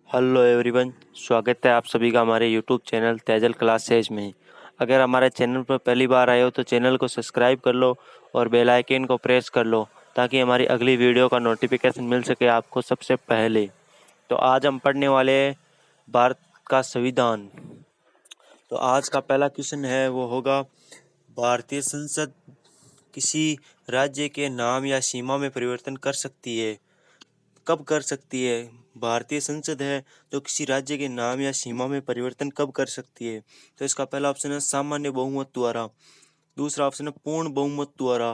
Hello everyone, स्वागत है आप सभी का हमारे यूट्यूब चैनल तेजल क्लासेज में। अगर हमारे चैनल पर पहली बार आए हो तो चैनल को सब्सक्राइब कर लो और बेल आइकन को प्रेस कर लो ताकि हमारी अगली वीडियो का नोटिफिकेशन मिल सके आपको सबसे पहले। तो आज हम पढ़ने वाले हैं भारत का संविधान। तो आज का पहला क्वेश्चन है वो होगा, भारतीय संसद किसी राज्य के नाम या सीमा में परिवर्तन कर सकती है? कब कर सकती है? भारतीय संसद है जो किसी राज्य के नाम या सीमा में परिवर्तन कब कर सकती है? तो इसका पहला ऑप्शन है सामान्य बहुमत द्वारा, दूसरा ऑप्शन है पूर्ण बहुमत द्वारा,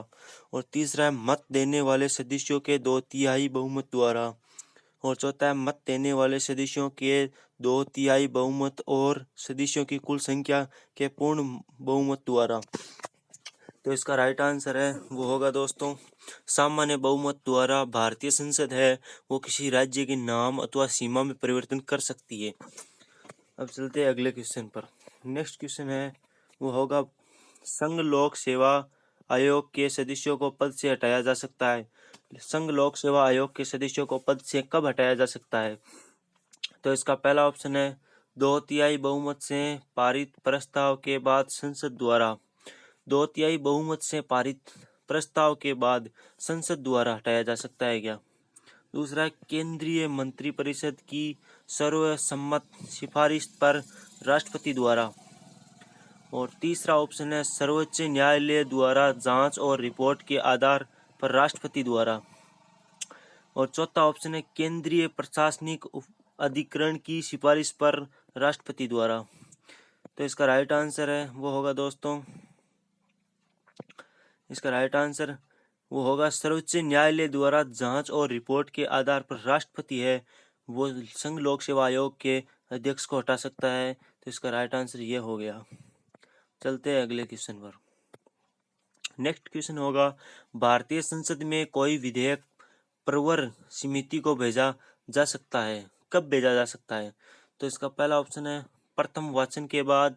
और तीसरा है मत देने वाले सदस्यों के 2/3 बहुमत द्वारा, और चौथा है मत देने वाले सदस्यों के 2/3 बहुमत और सदस्यों की कुल संख्या के पूर्ण बहुमत द्वारा। तो इसका राइट आंसर है वो होगा दोस्तों सामान्य बहुमत द्वारा भारतीय संसद है वो किसी राज्य के नाम अथवा सीमा में परिवर्तन कर सकती है। अब चलते हैं अगले क्वेश्चन पर। नेक्स्ट क्वेश्चन है वो होगा, संघ लोक सेवा आयोग के सदस्यों को पद से हटाया जा सकता है? संघ लोक सेवा आयोग के सदस्यों को पद से कब हटाया जा सकता है? तो इसका पहला ऑप्शन है 2/3 बहुमत से पारित प्रस्ताव के बाद संसद द्वारा, 2/3 बहुमत से पारित प्रस्ताव के बाद संसद द्वारा हटाया जा सकता है क्या? दूसरा, केंद्रीय मंत्रिपरिषद की सर्वसम्मत सिफारिश पर राष्ट्रपति द्वारा, और तीसरा ऑप्शन है सर्वोच्च न्यायालय द्वारा जांच और रिपोर्ट के आधार पर राष्ट्रपति द्वारा, और चौथा ऑप्शन है केंद्रीय प्रशासनिक अधिकरण की सिफारिश पर राष्ट्रपति द्वारा। तो इसका राइट आंसर है वो होगा दोस्तों, इसका राइट आंसर वो होगा सर्वोच्च न्यायालय द्वारा जांच और रिपोर्ट के आधार पर राष्ट्रपति है वो संघ लोक सेवा आयोग के अध्यक्ष को हटा सकता है। तो इसका राइट आंसर ये हो गया। चलते हैं अगले क्वेश्चन पर। नेक्स्ट क्वेश्चन होगा, भारतीय संसद में कोई विधेयक प्रवर समिति को भेजा जा सकता है? कब भेजा जा सकता है? तो इसका पहला ऑप्शन है प्रथम वाचन के बाद,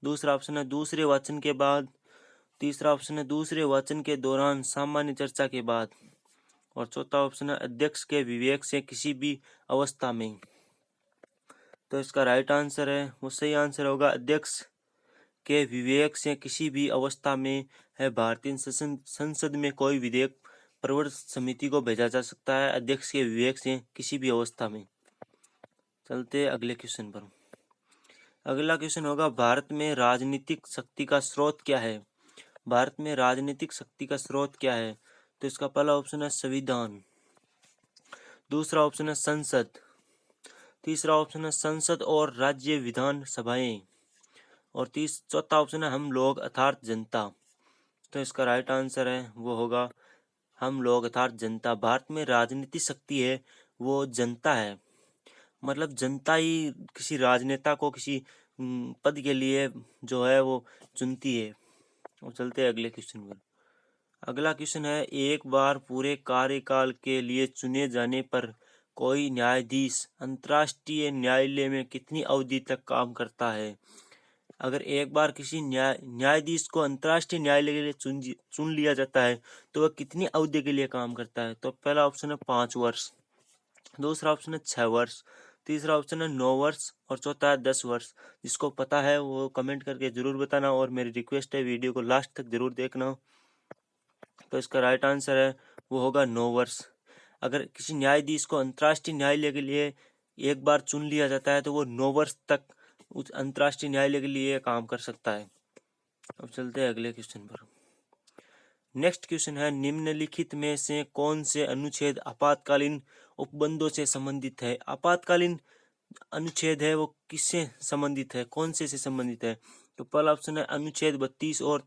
दूसरा ऑप्शन है दूसरे वाचन के बाद, तीसरा ऑप्शन है दूसरे वाचन के दौरान सामान्य चर्चा के बाद, और चौथा ऑप्शन है अध्यक्ष के विवेक से किसी भी अवस्था में। तो इसका राइट आंसर है वो सही आंसर होगा अध्यक्ष के विवेक से किसी भी अवस्था में है। भारतीय संसद में कोई विधेयक प्रवर समिति को भेजा जा सकता है अध्यक्ष के विवेक से किसी भी अवस्था में। चलते अगले क्वेश्चन पर। अगला क्वेश्चन होगा, भारत में राजनीतिक शक्ति का स्रोत क्या है? भारत में राजनीतिक शक्ति का स्रोत क्या है? तो इसका पहला ऑप्शन है संविधान, दूसरा ऑप्शन है संसद, तीसरा ऑप्शन है संसद और राज्य विधान सभाएं, और चौथा ऑप्शन है हम लोग अर्थात जनता। तो इसका राइट आंसर है वो होगा हम लोग अर्थात जनता। भारत में राजनीतिक शक्ति है वो जनता है, मतलब जनता ही किसी राजनेता को किसी पद के लिए जो है वो चुनती है। और चलते हैं अगले क्वेश्चन पर। अगला क्वेश्चन है, एक बार पूरे कार्यकाल के लिए चुने जाने पर कोई न्यायाधीश अंतर्राष्ट्रीय न्यायालय में कितनी अवधि तक काम करता है? अगर एक बार किसी न्यायाधीश को अंतर्राष्ट्रीय न्यायालय के लिए चुन लिया जाता है तो वह कितनी अवधि के लिए काम करता है? तो पहला ऑप्शन है 5 वर्ष, दूसरा ऑप्शन है 6 वर्ष, तीसरा ऑप्शन है 9 वर्ष, और चौथा है 10 वर्ष। जिसको पता है वो कमेंट करके जरूर बताना, और मेरी रिक्वेस्ट है वीडियो को लास्ट तक जरूर देखना। तो इसका राइट आंसर है वो होगा 9 वर्ष। अगर किसी न्यायाधीश को अंतर्राष्ट्रीय न्यायालय के लिए एक बार चुन लिया जाता है तो वो 9 वर्ष तक उस अंतर्राष्ट्रीय न्यायालय के लिए काम कर सकता है। अब चलते हैं अगले क्वेश्चन पर। नेक्स्ट क्वेश्चन है, निम्नलिखित में से कौन से अनुच्छेद आपातकालीन उपबंधों से संबंधित है? आपातकालीन अनुच्छेद है वो किससे संबंधित है, कौन से संबंधित है? तो पहला ऑप्शन है अनुच्छेद 32 और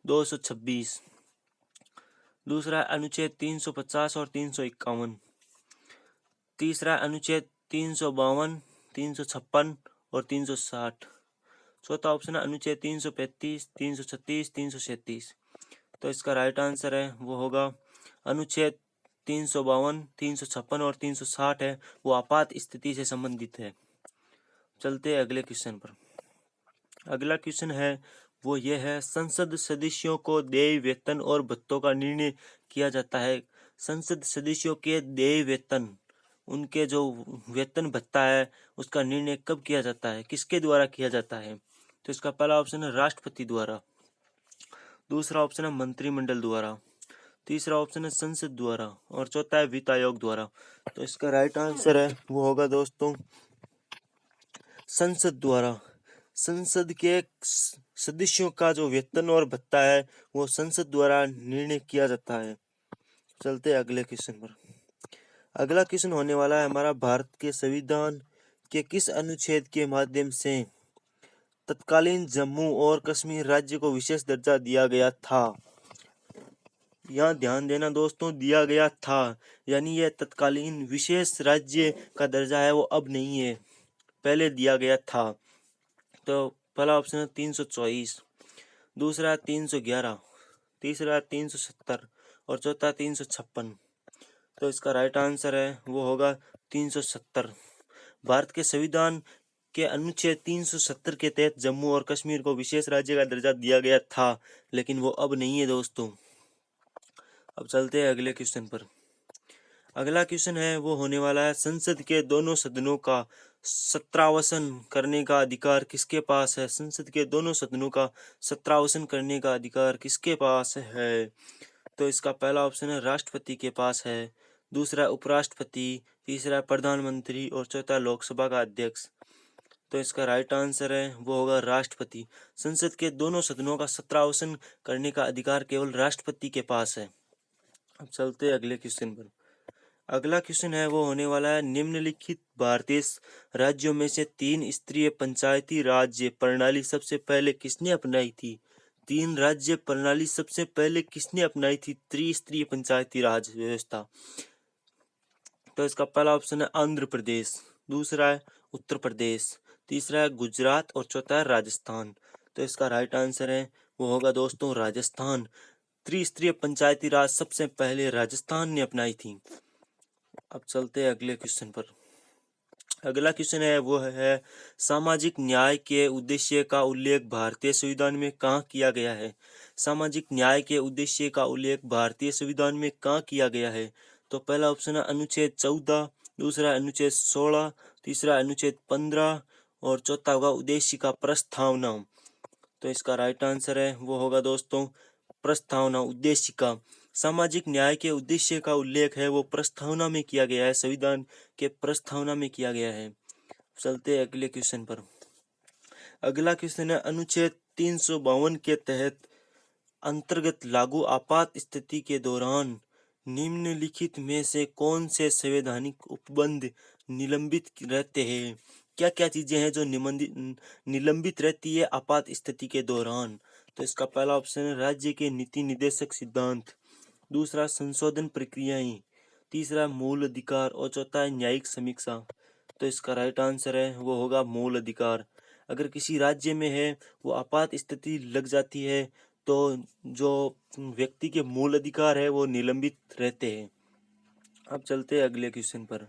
226, दूसरा अनुच्छेद 350 और 351, तीसरा अनुच्छेद 352, 356 और 360, चौथा ऑप्शन है अनुच्छेद 335, 336, 337। तो इसका राइट आंसर है वो होगा अनुच्छेद 352, 356 और 360 है वो आपात स्थिति से संबंधित है। चलते हैं अगले क्वेश्चन पर। अगला क्वेश्चन है वो ये है, संसद सदस्यों को देय वेतन और भत्तों का निर्णय किया जाता है। संसद सदस्यों के देय वेतन उनके जो वेतन भत्ता है उसका निर्णय कब किया जाता है, किसके द्वारा किया जाता है? तो इसका पहला ऑप्शन है राष्ट्रपति द्वारा, दूसरा ऑप्शन है मंत्रिमंडल द्वारा, तीसरा ऑप्शन है संसद द्वारा और चौथा है वित्त आयोग द्वारा। तो इसका राइट आंसर है वो होगा दोस्तों संसद द्वारा। संसद के सदस्यों का जो वेतन और भत्ता है वो संसद द्वारा निर्णय किया जाता है। चलते हैं अगले क्वेश्चन पर। अगला क्वेश्चन होने वाला है हमारा, भारत के संविधान के किस अनुच्छेद के माध्यम से तत्कालीन जम्मू और कश्मीर राज्य को विशेष दर्जा दिया गया था? यहाँ ध्यान देना दोस्तों, दिया गया था, यानी यह तत्कालीन विशेष राज्य का दर्जा है, वो अब नहीं है, पहले दिया गया था। तो पहला ऑप्शन है 324, दूसरा 311, तीसरा 370 और चौथा 356। तो इसका राइट आंसर है वो होगा 370। भारत के संविधान के अनुच्छेद 370 के तहत जम्मू और कश्मीर को विशेष राज्य का दर्जा दिया गया था, लेकिन वो अब नहीं है दोस्तों। अब चलते हैं अगले क्वेश्चन पर। अगला क्वेश्चन है वो होने वाला है, संसद के दोनों सदनों का सत्रावसन करने का अधिकार किसके पास है? संसद के दोनों सदनों का सत्रावसन करने का अधिकार किसके पास है? तो इसका पहला ऑप्शन है राष्ट्रपति के पास है, दूसरा उपराष्ट्रपति, तीसरा प्रधानमंत्री और चौथा लोकसभा का अध्यक्ष। तो इसका राइट आंसर है वो होगा राष्ट्रपति। संसद के दोनों सदनों का सत्रावसन करने का अधिकार केवल राष्ट्रपति के पास है। अब चलते हैं अगले क्वेश्चन पर। अगला क्वेश्चन है वो होने वाला है, निम्नलिखित भारतीय राज्यों में से 3 स्तरीय पंचायती राज्य प्रणाली सबसे पहले किसने अपनाई थी? 3 राज्य प्रणाली सबसे पहले किसने अपनाई थी? त्रिस्तरीय पंचायती राज व्यवस्था। तो इसका पहला ऑप्शन है आंध्र प्रदेश, दूसरा है उत्तर प्रदेश, तीसरा है गुजरात और चौथा है राजस्थान। तो इसका राइट आंसर है वो होगा दोस्तों राजस्थान। त्रिस्तरीय पंचायती राज सबसे पहले राजस्थान ने अपनाई थी। अब चलते हैं अगले क्वेश्चन पर। अगला क्वेश्चन है वो है, सामाजिक न्याय के उद्देश्य का उल्लेख भारतीय संविधान में कहाँ किया गया है? सामाजिक न्याय के उद्देश्य का उल्लेख भारतीय संविधान में कहाँ किया गया है? तो पहला ऑप्शन है अनुच्छेद 14, दूसरा अनुच्छेद 16, तीसरा अनुच्छेद 15 और चौथा होगा उद्देश्य का प्रस्तावना। तो इसका राइट आंसर है वो होगा दोस्तों प्रस्तावना, उद्देश्य का। सामाजिक न्याय के उद्देश्य का उल्लेख है वो प्रस्तावना में किया गया है, संविधान के प्रस्तावना में किया गया है। चलते हैं अगले क्वेश्चन पर। अगला क्वेश्चन है, अनुच्छेद 352 के तहत अंतर्गत लागू आपात स्थिति के दौरान निम्नलिखित में से कौन से संवैधानिक उपबंध निलंबित रहते हैं? क्या क्या चीजें हैं जो निलंबित रहती है आपात स्थिति के दौरान? तो इसका पहला ऑप्शन है राज्य के नीति निर्देशक सिद्धांत, दूसरा संशोधन प्रक्रियाएं, तीसरा मूल अधिकार और चौथा है न्यायिक समीक्षा। तो इसका राइट आंसर है वो होगा मूल अधिकार। अगर किसी राज्य में है वो आपात स्थिति लग जाती है तो जो व्यक्ति के मूल अधिकार है वो निलंबित रहते हैं। अब चलते हैं अगले क्वेश्चन पर।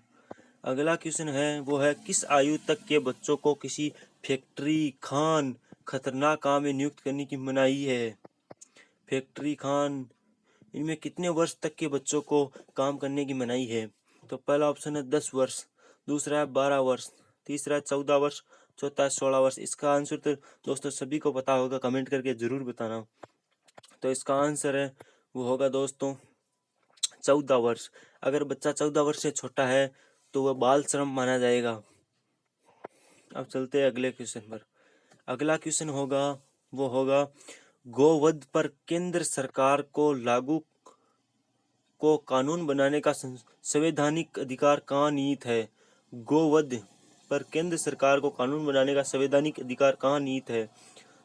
अगला क्वेश्चन है वो है, किस आयु तक के बच्चों को किसी फैक्ट्री, खान, खतरनाक काम में नियुक्त करने की मनाही है? फैक्ट्री, खान, इनमें कितने वर्ष तक के बच्चों को काम करने की मनाही है? तो पहला ऑप्शन है 10 वर्ष, दूसरा है 12 वर्ष, तीसरा है 14 वर्ष, चौथा है 16 वर्ष। इसका आंसर तो दोस्तों सभी को पता होगा, कमेंट करके जरूर बताना। तो इसका आंसर है वो होगा दोस्तों 14 वर्ष। अगर बच्चा 14 वर्ष से छोटा है तो वह बाल श्रम माना जाएगा। अब चलते हैं अगले क्वेश्चन पर। अगला क्वेश्चन होगा वो होगा, गोवध पर केंद्र सरकार को कानून बनाने का संवैधानिक अधिकार कहाँ निहित है? गोवध पर केंद्र सरकार को कानून बनाने का संवैधानिक अधिकार कहाँ निहित है?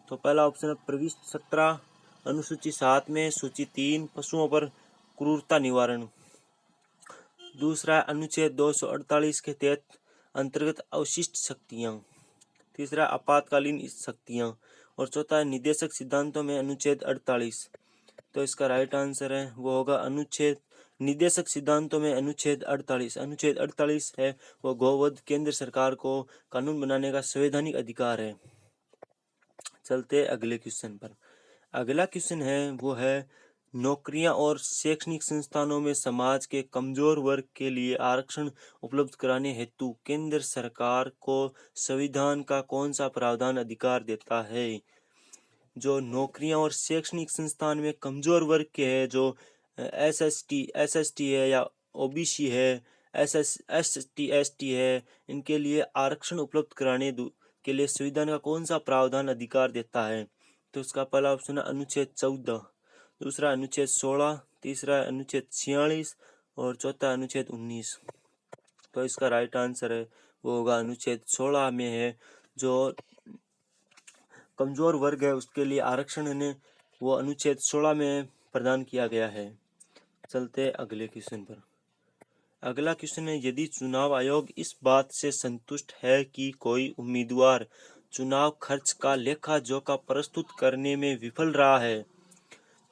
तो पहला ऑप्शन है प्रविष्टि 17 अनुसूची 7 में सूची 3 पशुओं पर क्रूरता निवारण, दूसरा अनुच्छेद 248 के तहत अंतर्गत अवशिष्ट शक्तियाँ, तीसरा आपातकालीन शक्तियाँ और चौथा है निदेशक सिद्धांतों में अनुच्छेद 48। तो इसका राइट आंसर है वो होगा अनुच्छेद निदेशक सिद्धांतों में अनुच्छेद 48। अनुच्छेद 48 है वो गोवध केंद्र सरकार को कानून बनाने का संवैधानिक अधिकार है। चलते अगले क्वेश्चन पर। अगला क्वेश्चन है वो है, नौकरियां और शैक्षणिक संस्थानों में समाज के कमजोर वर्ग के लिए आरक्षण उपलब्ध कराने हेतु केंद्र सरकार को संविधान का कौन सा प्रावधान अधिकार देता है? जो नौकरियां और शैक्षणिक संस्थान में कमजोर वर्ग के हैं, जो एसएसटी है या ओबीसी है, एसटी है, इनके लिए आरक्षण उपलब्ध कराने के लिए संविधान का कौन सा प्रावधान अधिकार देता है? तो इसका पहला ऑप्शन है अनुच्छेद 14, दूसरा अनुच्छेद 16, तीसरा अनुच्छेद 46 और चौथा अनुच्छेद 19। तो इसका राइट आंसर है वो होगा अनुच्छेद 16 में है, जो कमजोर वर्ग है उसके लिए आरक्षण ने वो अनुच्छेद 16 में प्रदान किया गया है। चलते अगले क्वेश्चन पर। अगला क्वेश्चन है, यदि चुनाव आयोग इस बात से संतुष्ट है कि कोई उम्मीदवार चुनाव खर्च का लेखा जोखा प्रस्तुत करने में विफल रहा है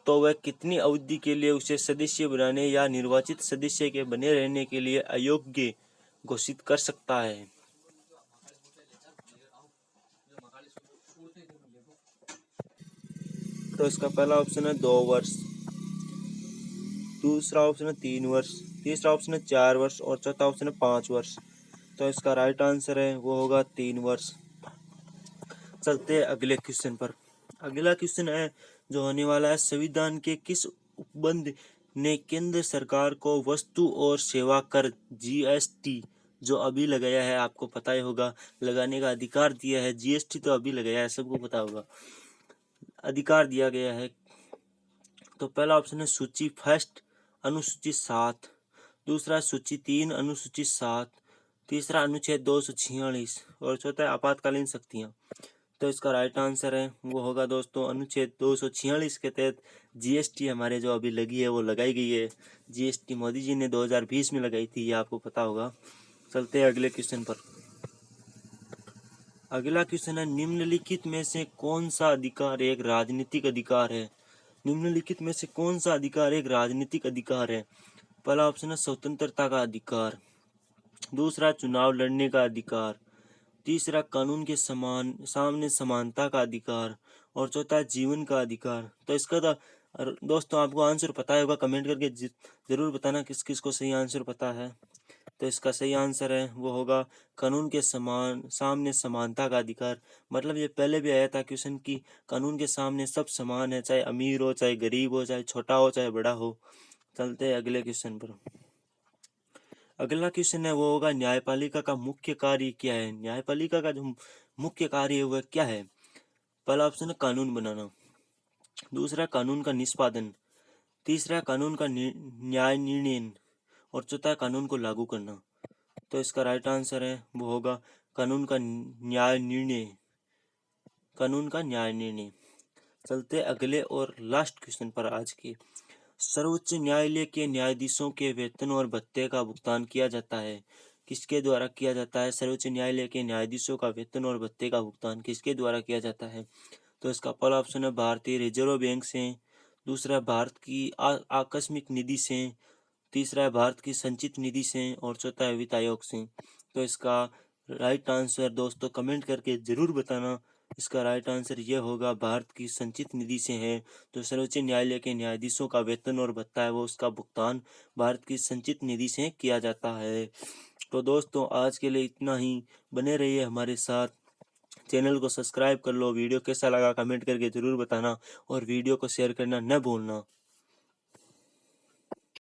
तो वह कितनी अवधि के लिए उसे सदस्य बनाने या निर्वाचित सदस्य के बने रहने के लिए अयोग्य घोषित कर सकता है? तो इसका पहला ऑप्शन है 2 वर्ष, दूसरा ऑप्शन है 3 वर्ष, तीसरा ऑप्शन है 4 वर्ष और चौथा ऑप्शन है 5 वर्ष। तो इसका राइट आंसर है वो होगा 3 वर्ष। चलते हैं अगले क्वेश्चन पर। अगला क्वेश्चन है जो होने वाला है, संविधान के किस उपबंध ने केंद्र सरकार को वस्तु और सेवा कर जीएसटी जो अभी लगाया है, आपको पता ही होगा, लगाने का अधिकार दिया है। जीएसटी तो अभी लगाया है, सबको पता होगा, अधिकार दिया गया है। तो पहला ऑप्शन है सूची फर्स्ट अनुसूची 7, दूसरा सूची 3 अनुसूची 7, तीसरा अनुच्छेद 246 और चौथा आपातकालीन शक्तियां। तो इसका राइट आंसर है वो होगा दोस्तों अनुच्छेद 246 के तहत जीएसटी हमारे जो अभी लगी है वो लगाई गई है। जीएसटी मोदी जी ने 2020 में लगाई थी, ये आपको पता होगा। चलते हैं अगले क्वेश्चन पर। अगला क्वेश्चन है, निम्नलिखित में से कौन सा अधिकार एक राजनीतिक अधिकार है? निम्नलिखित में से कौन सा अधिकार एक राजनीतिक अधिकार है? पहला ऑप्शन है स्वतंत्रता का अधिकार, दूसरा चुनाव लड़ने का अधिकार, तीसरा कानून के सामने समानता का अधिकार और चौथा जीवन का अधिकार। तो इसका दोस्तों आपको आंसर पता होगा, कमेंट करके जरूर बताना किस किस को सही आंसर पता है। तो इसका सही आंसर है वो होगा कानून के सामने समानता का अधिकार। मतलब ये पहले भी आया था क्वेश्चन की कानून के सामने सब समान है, चाहे अमीर हो, चाहे गरीब हो, चाहे छोटा हो, चाहे बड़ा हो। चलते हैं अगले क्वेश्चन पर। अगला क्वेश्चन है वो होगा, न्यायपालिका का मुख्य कार्य क्या है? न्यायपालिका का जो मुख्य कार्य है वह क्या है? पहला ऑप्शन है कानून बनाना, दूसरा कानून का निष्पादन, तीसरा कानून का न्याय निर्णय और चौथा कानून को लागू करना। तो इसका राइट आंसर है वो होगा कानून का न्याय निर्णय, कानून का न्याय निर्णय। चलते अगले और लास्ट क्वेश्चन पर आज के। सर्वोच्च न्यायालय के न्यायाधीशों के वेतन और भत्ते का भुगतान किया जाता है, किसके द्वारा किया जाता है? सर्वोच्च न्यायालय के न्यायाधीशों का वेतन और भत्ते का भुगतान किसके द्वारा किया जाता है? तो इसका पहला ऑप्शन है भारतीय रिजर्व बैंक से, दूसरा भारत की आकस्मिक निधि से, तीसरा है भारत की संचित निधि से और चौथा है वित्त आयोग से। तो इसका राइट आंसर दोस्तों कमेंट करके जरूर बताना। इसका राइट आंसर ये होगा भारत की संचित निधि से है। जो सर्वोच्च न्यायालय के न्यायाधीशों का वेतन और भत्ता है वो उसका भुगतान भारत की संचित निधि से किया जाता है। तो दोस्तों आज के लिए इतना ही, बने रहिए हमारे साथ, चैनल को सब्सक्राइब कर लो। वीडियो कैसा लगा कमेंट करके जरूर बताना और वीडियो को शेयर करना न भूलना।